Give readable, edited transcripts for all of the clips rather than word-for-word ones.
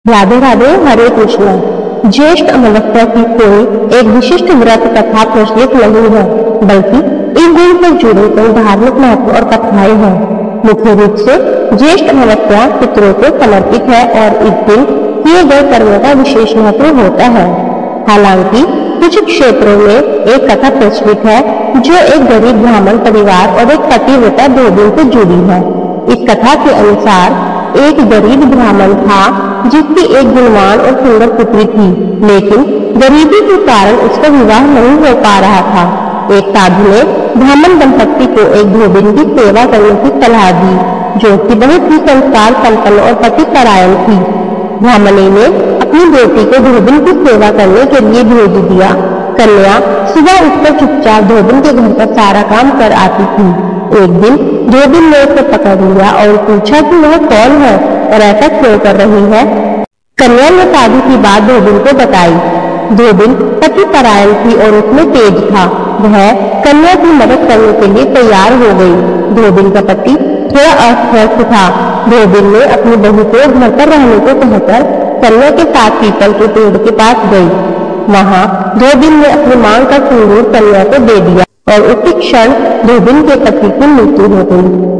राधे राधे, हरे कृष्ण। ज्येष्ठ अमावस्या की कोई एक विशिष्ट व्रत कथा प्रचलित नहीं है, बल्कि इस दिन से जुड़े कई धार्मिक महत्व और कथाएं हैं। मुख्य रूप से ज्येष्ठ अमावस्या पितरों को समर्पित है और इस दिन किए गए कर्मों का विशेष महत्व होता है। हालांकि कुछ क्षेत्रों में एक कथा प्रचलित है जो एक गरीब ब्राह्मण परिवार और एक पतिव्रता धोबी से जुड़ी है। इस कथा के अनुसार एक गरीब ब्राह्मण था जिसकी एक गुणवान और सुंदर पुत्री थी, लेकिन गरीबी के कारण उसका विवाह नहीं हो पा रहा था। एक साधु ने ब्राह्मण दंपत्ति को एक धोबिन की सेवा करने की सलाह दी, जो कि बहुत ही संस्कार संपन्न और पतिपरायण थी। ब्राह्मणी ने अपनी बेटी को धोबिन की सेवा करने के लिए भेज दिया। कन्या सुबह उठकर चुपचाप धोबिन के घर का सारा काम कर आती थी। एक दिन धोबिन ने उसे पकड़ लिया और पूछा कि वह कौन है और ऐसा क्यों कर रही है। कन्या ने साधु की बात धोबिन को बताई। धोबिन पतिपरायण थी और उसमें तेज था। वह कन्या की मदद करने के लिए तैयार हो गई। धोबिन का पति थोड़ा अस्वस्थ था। धोबिन ने अपनी बहू को घर पर रहने को कहकर कन्या के साथ पीपल के पेड़ के पास गई। वहां धोबिन ने अपनी मांग का सिंदूर कन्या को दे दिया और उसी क्षण धोबिन के पति की मृत्यु हो गई।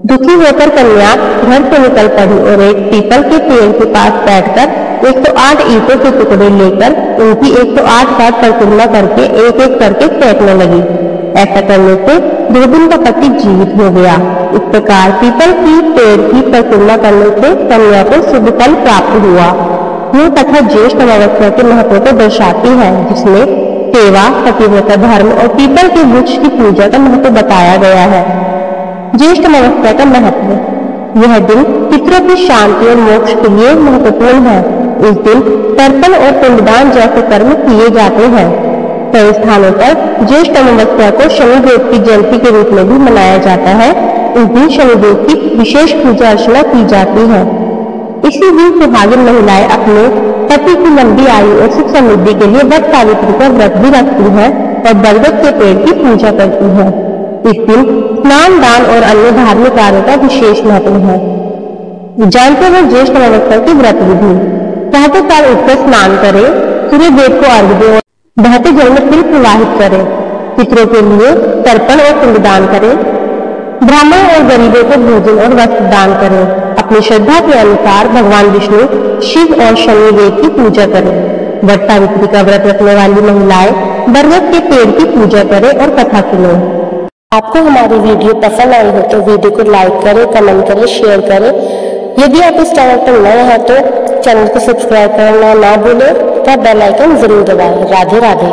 दुखी होकर कन्या घर से निकल पड़ी और एक पीपल के पेड़ के पास बैठकर 108 ईंटों के टुकड़े लेकर उनकी 108 बार परिक्रमा करके एक एक करके फेंकने लगी। ऐसा करने से धोबिन का पति जीवित हो गया। इस प्रकार पीपल की पेड़ की परिक्रमा करने से कन्या को शुभ फल प्राप्त हुआ। यह कथा ज्येष्ठ अमावस्या के महत्व को दर्शाती है, जिसमें सेवा, पतिव्रता धर्म और पीपल के वृक्ष की पूजा का महत्व बताया गया है। ज्येष्ठ अमावस्या का महत्व। यह दिन पितरों की शांति और मोक्ष के लिए महत्वपूर्ण है। इस दिन तर्पण और पिंडदान जैसे कर्म किए जाते हैं। कई स्थानों पर ज्येष्ठ अमावस्या को शनिदेव की जयंती के रूप में भी मनाया जाता है। इस दिन शनिदेव की विशेष पूजा अर्चना की जाती है। इसी दिन सुहागिन महिलाएं अपने पति की लंबी आयु और सुख समृद्धि के लिए वट सावित्री का व्रत भी रखती है और बरगद के पेड़ की पूजा करती है। इस दिन स्नान, दान और अन्य धार्मिक कार्यों का विशेष महत्व है। जानते हैं ज्येष्ठ अमावस्या की व्रत विधि। प्रातः काल उठकर स्नान करें, सूर्य देव को अर्घ्य दें, बहते जल में तिल प्रवाहित करें, पितरों के लिए तर्पण और पिंडदान करें, ब्राह्मण और गरीबों को भोजन और वस्त्र दान करें। अपनी श्रद्धा के अनुसार भगवान विष्णु, शिव और शनिदेव की पूजा करें। वट सावित्री का व्रत रखने वाली महिलाएं बरगद के पेड़ की पूजा करें और कथा सुनें। आपको हमारी वीडियो पसंद आई हो तो वीडियो को लाइक करें, कमेंट करें, शेयर करें। यदि आप इस चैनल पर नए हैं तो चैनल को सब्सक्राइब करना ना भूलें तथा बेल आइकन जरूर दबाएं। राधे राधे।